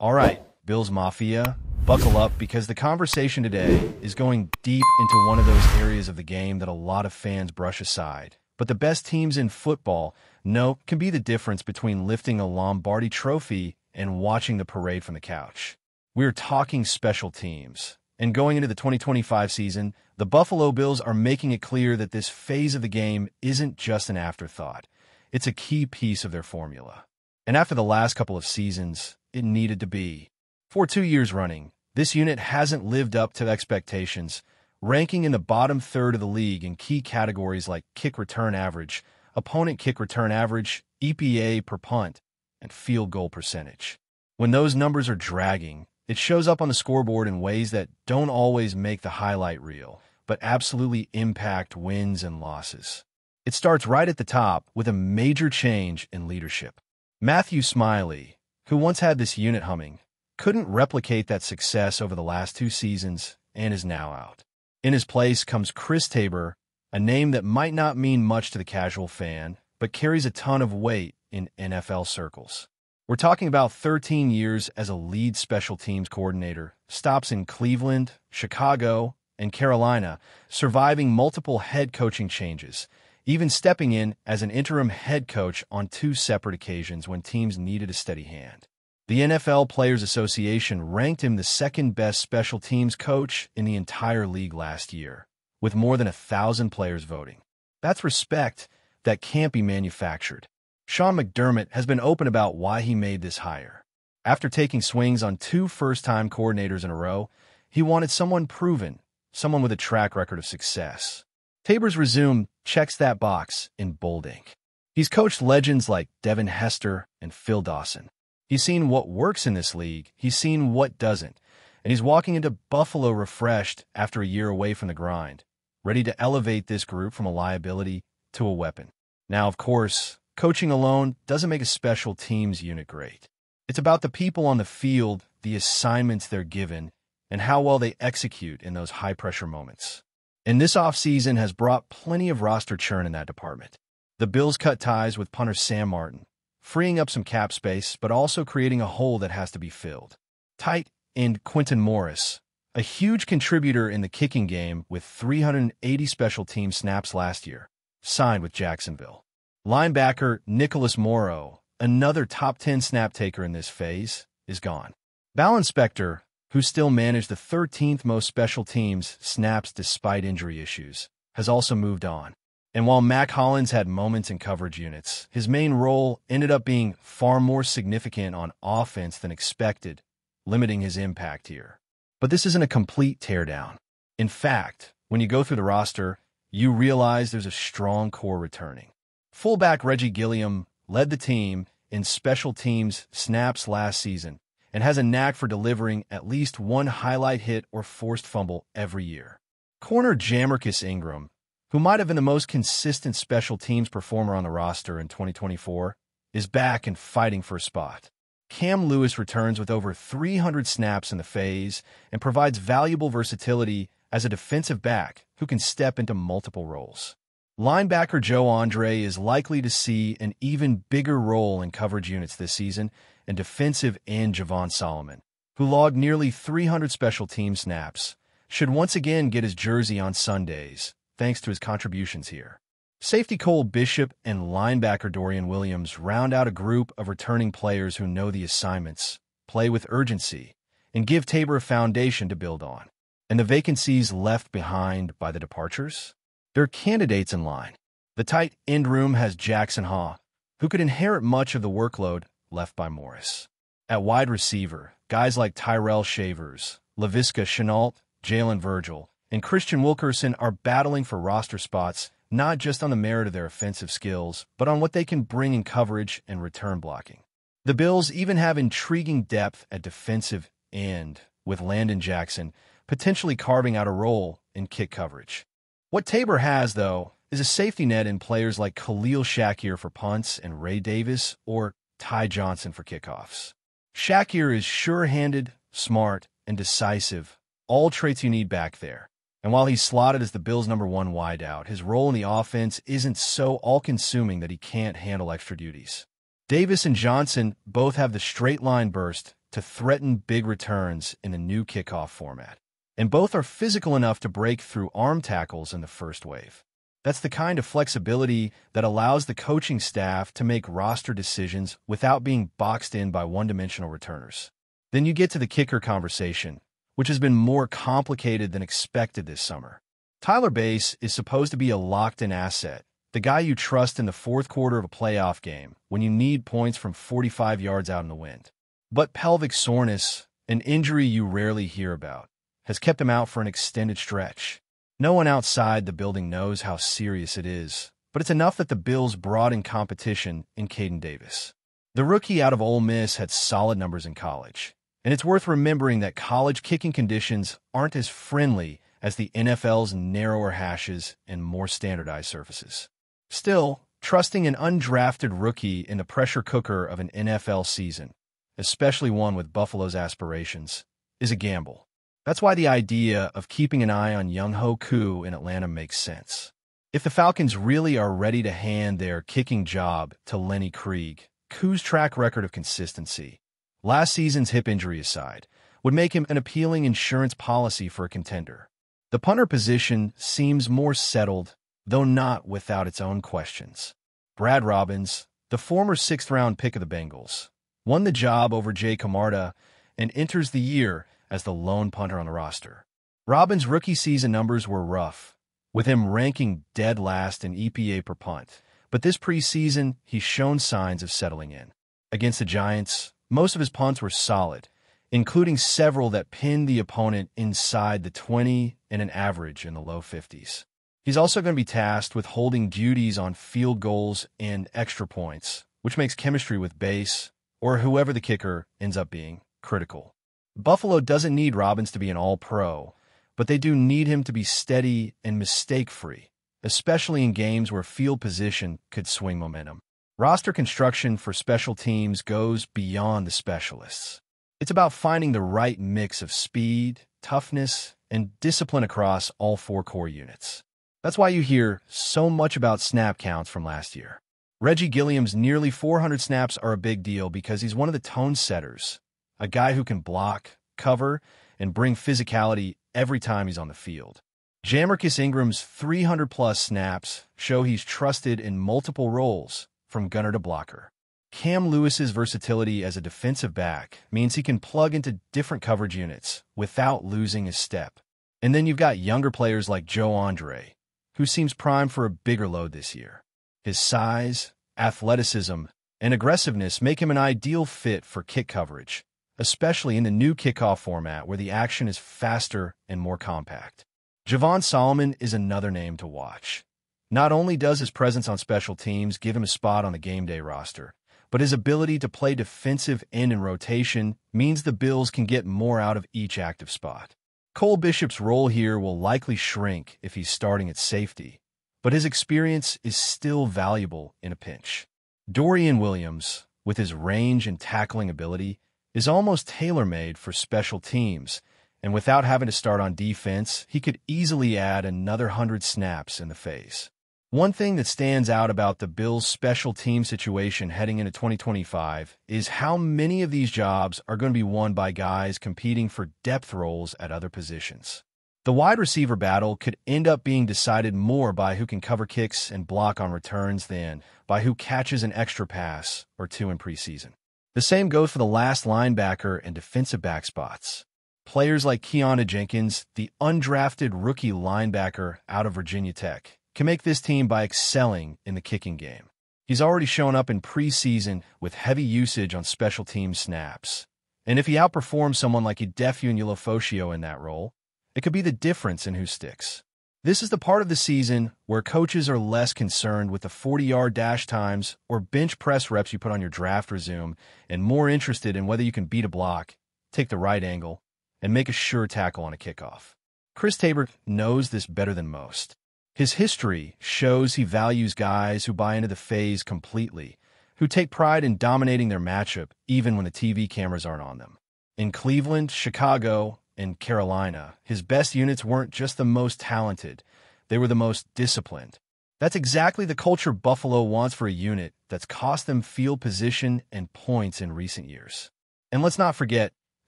All right, Bills Mafia, buckle up because the conversation today is going deep into one of those areas of the game that a lot of fans brush aside. But the best teams in football know can be the difference between lifting a Lombardi trophy and watching the parade from the couch. We're talking special teams. And going into the 2025 season, the Buffalo Bills are making it clear that this phase of the game isn't just an afterthought. It's a key piece of their formula. And after the last couple of seasons, it needed to be. For 2 years running, this unit hasn't lived up to expectations, ranking in the bottom third of the league in key categories like kick return average, opponent kick return average, EPA per punt, and field goal percentage. When those numbers are dragging, it shows up on the scoreboard in ways that don't always make the highlight reel, but absolutely impact wins and losses. It starts right at the top with a major change in leadership. Matthew Smiley, who once had this unit humming, couldn't replicate that success over the last 2 seasons and is now out. In his place comes Chris Tabor, a name that might not mean much to the casual fan, but carries a ton of weight in NFL circles. We're talking about 13 years as a lead special teams coordinator, stops in Cleveland, Chicago, and Carolina, surviving multiple head coaching changes, even stepping in as an interim head coach on 2 separate occasions when teams needed a steady hand. The NFL Players Association ranked him the second-best special teams coach in the entire league last year, with more than 1,000 players voting. That's respect that can't be manufactured. Sean McDermott has been open about why he made this hire. After taking swings on 2 first-time coordinators in a row, he wanted someone proven, someone with a track record of success. Tabor's resume checks that box in bold ink. He's coached legends like Devin Hester and Phil Dawson. He's seen what works in this league, he's seen what doesn't, and he's walking into Buffalo refreshed after a year away from the grind, ready to elevate this group from a liability to a weapon. Now, of course, coaching alone doesn't make a special teams unit great. It's about the people on the field, the assignments they're given, and how well they execute in those high-pressure moments. And this offseason has brought plenty of roster churn in that department. The Bills cut ties with punter Sam Martin, freeing up some cap space, but also creating a hole that has to be filled. Tight end Quinton Morris, a huge contributor in the kicking game with 380 special team snaps last year, signed with Jacksonville. Linebacker Nicholas Morrow, another top 10 snap taker in this phase, is gone. Bal Inspector, who still managed the 13th most special teams snaps despite injury issues, has also moved on. And while Mac Hollins had moments in coverage units, his main role ended up being far more significant on offense than expected, limiting his impact here. But this isn't a complete teardown. In fact, when you go through the roster, you realize there's a strong core returning. Fullback Reggie Gilliam led the team in special teams snaps last season and has a knack for delivering at least one highlight hit or forced fumble every year. Corner Jamarcus Ingram, who might have been the most consistent special teams performer on the roster in 2024, is back and fighting for a spot. Cam Lewis returns with over 300 snaps in the phase and provides valuable versatility as a defensive back who can step into multiple roles. Linebacker Joe Andre is likely to see an even bigger role in coverage units this season, and defensive end Javon Solomon, who logged nearly 300 special team snaps, should once again get his jersey on Sundays, thanks to his contributions here. Safety Cole Bishop and linebacker Dorian Williams round out a group of returning players who know the assignments, play with urgency, and give Tabor a foundation to build on. And the vacancies left behind by the departures? There are candidates in line. The tight end room has Jackson Haw, who could inherit much of the workload left by Morris. At wide receiver, guys like Tyrell Shavers, Laviska Shenault, Jalen Virgil, and Christian Wilkerson are battling for roster spots not just on the merit of their offensive skills, but on what they can bring in coverage and return blocking. The Bills even have intriguing depth at defensive end, with Landon Jackson potentially carving out a role in kick coverage. What Tabor has, though, is a safety net in players like Khalil Shakir for punts and Ray Davis or Ty Johnson for kickoffs. Shakir is sure-handed, smart, and decisive, all traits you need back there. And while he's slotted as the Bills' #1 wideout, his role in the offense isn't so all-consuming that he can't handle extra duties. Davis and Johnson both have the straight-line burst, to threaten big returns in the new kickoff format. And both are physical enough to break through arm tackles in the first wave. That's the kind of flexibility that allows the coaching staff to make roster decisions without being boxed in by one-dimensional returners. Then you get to the kicker conversation, which has been more complicated than expected this summer. Tyler Bass is supposed to be a locked-in asset, the guy you trust in the fourth quarter of a playoff game when you need points from 45 yards out in the wind. But pelvic soreness, an injury you rarely hear about, has kept him out for an extended stretch. No one outside the building knows how serious it is, but it's enough that the Bills brought in competition in Caden Davis. The rookie out of Ole Miss had solid numbers in college, and it's worth remembering that college kicking conditions aren't as friendly as the NFL's narrower hashes and more standardized surfaces. Still, trusting an undrafted rookie in the pressure cooker of an NFL season, especially one with Buffalo's aspirations, is a gamble. That's why the idea of keeping an eye on Younghoe Koo in Atlanta makes sense. If the Falcons really are ready to hand their kicking job to Lenny Krieg, Koo's track record of consistency, last season's hip injury aside, would make him an appealing insurance policy for a contender. The punter position seems more settled, though not without its own questions. Brad Robbins, the former sixth-round pick of the Bengals, won the job over Jay Camarda and enters the year as the lone punter on the roster. Robbins' rookie season numbers were rough, with him ranking dead last in EPA per punt, but this preseason he's shown signs of settling in. Against the Giants, most of his punts were solid, including several that pinned the opponent inside the 20 and an average in the low 50s. He's also going to be tasked with holding duties on field goals and extra points, which makes chemistry with Bass, or whoever the kicker ends up being, critical. Buffalo doesn't need Robbins to be an all-pro, but they do need him to be steady and mistake-free, especially in games where field position could swing momentum. Roster construction for special teams goes beyond the specialists. It's about finding the right mix of speed, toughness, and discipline across all four core units. That's why you hear so much about snap counts from last year. Reggie Gilliam's nearly 400 snaps are a big deal because he's one of the tone setters, a guy who can block, cover, and bring physicality every time he's on the field. Jamarcus Ingram's 300-plus snaps show he's trusted in multiple roles, from gunner to blocker. Cam Lewis's versatility as a defensive back means he can plug into different coverage units without losing his step. And then you've got younger players like Joe Andre, who seems primed for a bigger load this year. His size, athleticism, and aggressiveness make him an ideal fit for kick coverage, especially in the new kickoff format where the action is faster and more compact. Javon Solomon is another name to watch. Not only does his presence on special teams give him a spot on the game day roster, but his ability to play defensive end in rotation means the Bills can get more out of each active spot. Cole Bishop's role here will likely shrink if he's starting at safety, but his experience is still valuable in a pinch. Dorian Williams, with his range and tackling ability, is almost tailor-made for special teams, and without having to start on defense, he could easily add another 100 snaps in the phase. One thing that stands out about the Bills' special team situation heading into 2025 is how many of these jobs are going to be won by guys competing for depth roles at other positions. The wide receiver battle could end up being decided more by who can cover kicks and block on returns than by who catches an extra pass or two in preseason. The same goes for the last linebacker and defensive back spots. Players like Keanu Jenkins, the undrafted rookie linebacker out of Virginia Tech, can make this team by excelling in the kicking game. He's already shown up in preseason with heavy usage on special team snaps. And if he outperforms someone like Idefu and Ulofoshio in that role, it could be the difference in who sticks. This is the part of the season where coaches are less concerned with the 40-yard dash times or bench press reps you put on your draft resume and more interested in whether you can beat a block, take the right angle, and make a sure tackle on a kickoff. Chris Tabor knows this better than most. His history shows he values guys who buy into the phase completely, who take pride in dominating their matchup even when the TV cameras aren't on them. In Cleveland, Chicago, and Carolina, his best units weren't just the most talented, they were the most disciplined. That's exactly the culture Buffalo wants for a unit that's cost them field position and points in recent years. And let's not forget,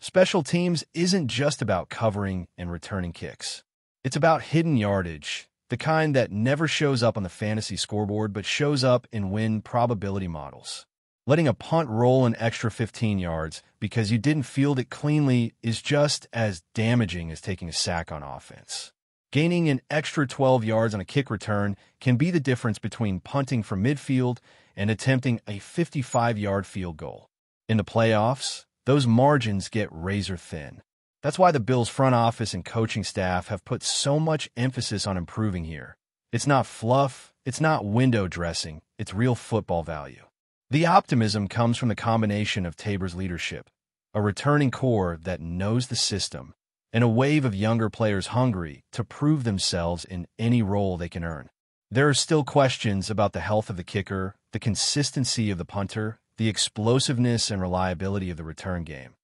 special teams isn't just about covering and returning kicks. It's about hidden yardage, the kind that never shows up on the fantasy scoreboard but shows up in win probability models. Letting a punt roll an extra 15 yards because you didn't field it cleanly is just as damaging as taking a sack on offense. Gaining an extra 12 yards on a kick return can be the difference between punting from midfield and attempting a 55-yard field goal. In the playoffs, those margins get razor thin. That's why the Bills' front office and coaching staff have put so much emphasis on improving here. It's not fluff, it's not window dressing, it's real football value. The optimism comes from the combination of Tabor's leadership, a returning core that knows the system, and a wave of younger players hungry to prove themselves in any role they can earn. There are still questions about the health of the kicker, the consistency of the punter, the explosiveness and reliability of the return game.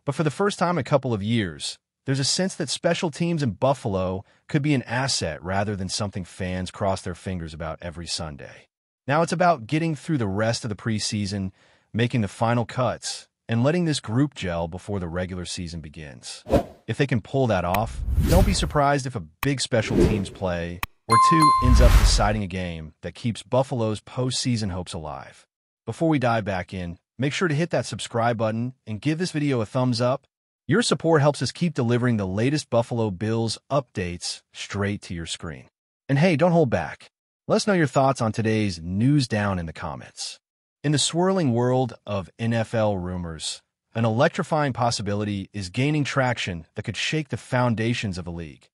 But for the first time in a couple of years, there's a sense that special teams in Buffalo could be an asset rather than something fans cross their fingers about every Sunday. Now it's about getting through the rest of the preseason, making the final cuts, and letting this group gel before the regular season begins. If they can pull that off, don't be surprised if a big special teams play or two ends up deciding a game that keeps Buffalo's postseason hopes alive. Before we dive back in, make sure to hit that subscribe button and give this video a thumbs up. Your support helps us keep delivering the latest Buffalo Bills updates straight to your screen. And hey, don't hold back. Let us know your thoughts on today's news down in the comments. In the swirling world of NFL rumors, an electrifying possibility is gaining traction that could shake the foundations of the league.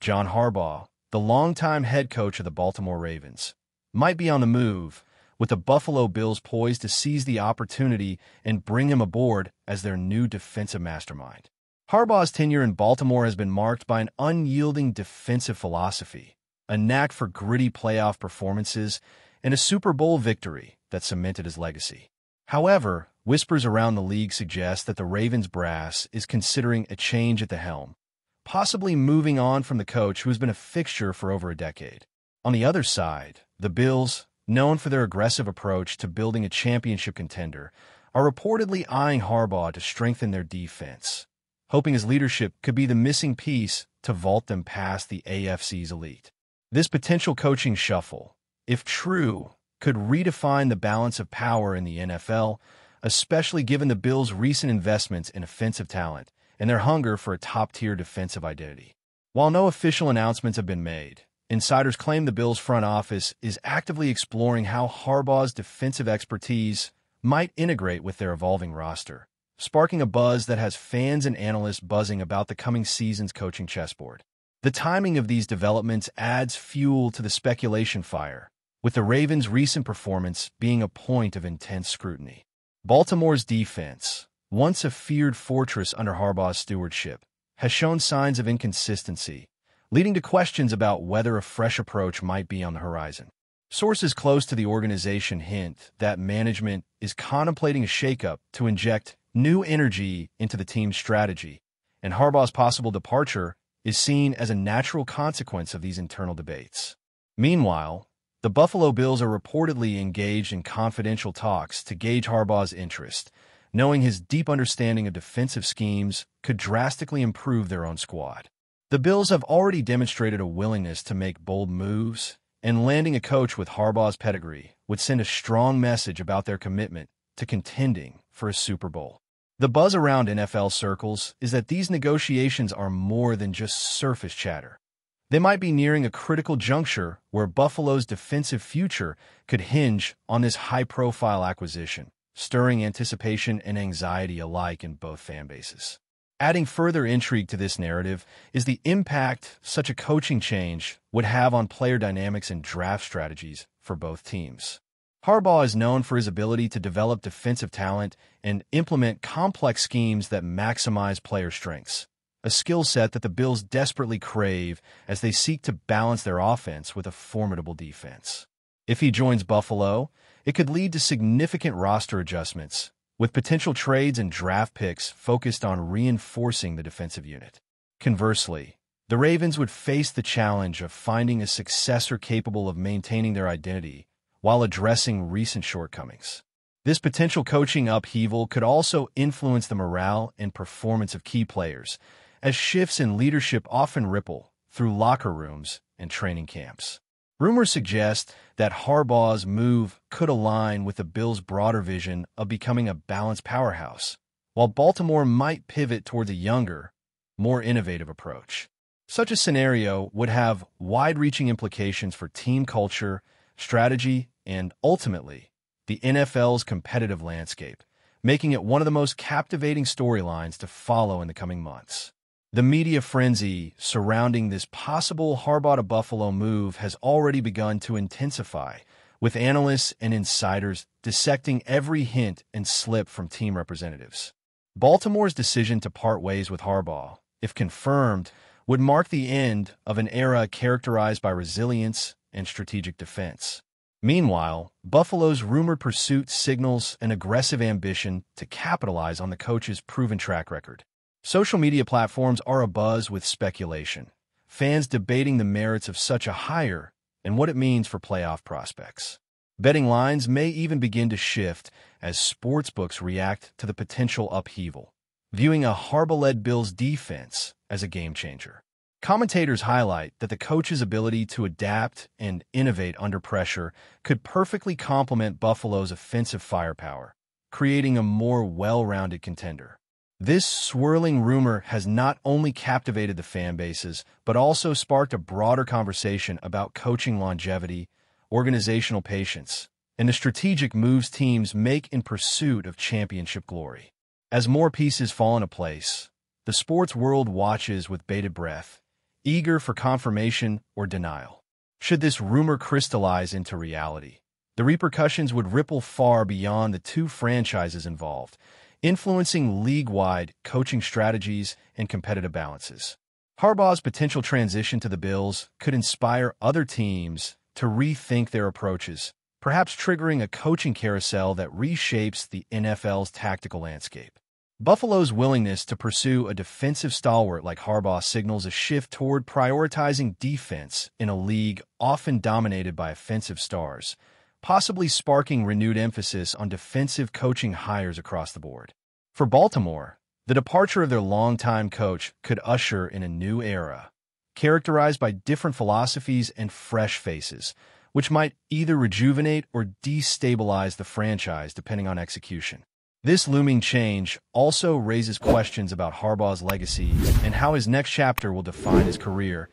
John Harbaugh, the longtime head coach of the Baltimore Ravens, might be on the move, with the Buffalo Bills poised to seize the opportunity and bring him aboard as their new defensive mastermind. Harbaugh's tenure in Baltimore has been marked by an unyielding defensive philosophy, a knack for gritty playoff performances, and a Super Bowl victory that cemented his legacy. However, whispers around the league suggest that the Ravens brass is considering a change at the helm, possibly moving on from the coach who has been a fixture for over a decade. On the other side, the Bills, known for their aggressive approach to building a championship contender, are reportedly eyeing Harbaugh to strengthen their defense, hoping his leadership could be the missing piece to vault them past the AFC's elite. This potential coaching shuffle, if true, could redefine the balance of power in the NFL, especially given the Bills' recent investments in offensive talent and their hunger for a top-tier defensive identity. While no official announcements have been made, insiders claim the Bills' front office is actively exploring how Harbaugh's defensive expertise might integrate with their evolving roster, sparking a buzz that has fans and analysts buzzing about the coming season's coaching chessboard. The timing of these developments adds fuel to the speculation fire, with the Ravens' recent performance being a point of intense scrutiny. Baltimore's defense, once a feared fortress under Harbaugh's stewardship, has shown signs of inconsistency, leading to questions about whether a fresh approach might be on the horizon. Sources close to the organization hint that management is contemplating a shakeup to inject new energy into the team's strategy, and Harbaugh's possible departure is seen as a natural consequence of these internal debates. Meanwhile, the Buffalo Bills are reportedly engaged in confidential talks to gauge Harbaugh's interest, knowing his deep understanding of defensive schemes could drastically improve their own squad. The Bills have already demonstrated a willingness to make bold moves, and landing a coach with Harbaugh's pedigree would send a strong message about their commitment to contending for a Super Bowl. The buzz around NFL circles is that these negotiations are more than just surface chatter. They might be nearing a critical juncture where Buffalo's defensive future could hinge on this high-profile acquisition, stirring anticipation and anxiety alike in both fan bases. Adding further intrigue to this narrative is the impact such a coaching change would have on player dynamics and draft strategies for both teams. Harbaugh is known for his ability to develop defensive talent and implement complex schemes that maximize player strengths, a skill set that the Bills desperately crave as they seek to balance their offense with a formidable defense. If he joins Buffalo, it could lead to significant roster adjustments, with potential trades and draft picks focused on reinforcing the defensive unit. Conversely, the Ravens would face the challenge of finding a successor capable of maintaining their identity while addressing recent shortcomings. This potential coaching upheaval could also influence the morale and performance of key players, as shifts in leadership often ripple through locker rooms and training camps. Rumors suggest that Harbaugh's move could align with the Bills' broader vision of becoming a balanced powerhouse, while Baltimore might pivot towards a younger, more innovative approach. Such a scenario would have wide-reaching implications for team culture, strategy, and, ultimately, the NFL's competitive landscape, making it one of the most captivating storylines to follow in the coming months. The media frenzy surrounding this possible Harbaugh to Buffalo move has already begun to intensify, with analysts and insiders dissecting every hint and slip from team representatives. Baltimore's decision to part ways with Harbaugh, if confirmed, would mark the end of an era characterized by resilience and strategic defense. Meanwhile, Buffalo's rumored pursuit signals an aggressive ambition to capitalize on the coach's proven track record. Social media platforms are abuzz with speculation, fans debating the merits of such a hire and what it means for playoff prospects. Betting lines may even begin to shift as sportsbooks react to the potential upheaval, viewing a Harbaugh-led Bills defense as a game-changer. Commentators highlight that the coach's ability to adapt and innovate under pressure could perfectly complement Buffalo's offensive firepower, creating a more well-rounded contender. This swirling rumor has not only captivated the fan bases, but also sparked a broader conversation about coaching longevity, organizational patience, and the strategic moves teams make in pursuit of championship glory. As more pieces fall into place, the sports world watches with bated breath, eager for confirmation or denial. Should this rumor crystallize into reality, the repercussions would ripple far beyond the two franchises involved, influencing league-wide coaching strategies and competitive balances. Harbaugh's potential transition to the Bills could inspire other teams to rethink their approaches, perhaps triggering a coaching carousel that reshapes the NFL's tactical landscape. Buffalo's willingness to pursue a defensive stalwart like Harbaugh signals a shift toward prioritizing defense in a league often dominated by offensive stars, possibly sparking renewed emphasis on defensive coaching hires across the board. For Baltimore, the departure of their longtime coach could usher in a new era, characterized by different philosophies and fresh faces, which might either rejuvenate or destabilize the franchise depending on execution. This looming change also raises questions about Harbaugh's legacy and how his next chapter will define his career,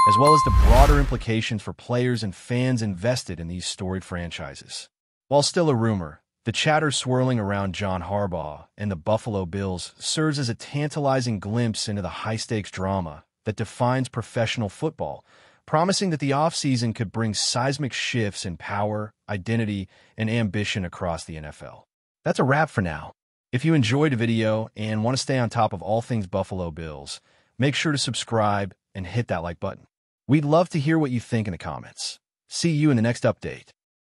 as well as the broader implications for players and fans invested in these storied franchises. While still a rumor, the chatter swirling around John Harbaugh and the Buffalo Bills serves as a tantalizing glimpse into the high-stakes drama that defines professional football, promising that the offseason could bring seismic shifts in power, identity, and ambition across the NFL. That's a wrap for now. If you enjoyed the video and want to stay on top of all things Buffalo Bills, make sure to subscribe and hit that like button. We'd love to hear what you think in the comments. See you in the next update.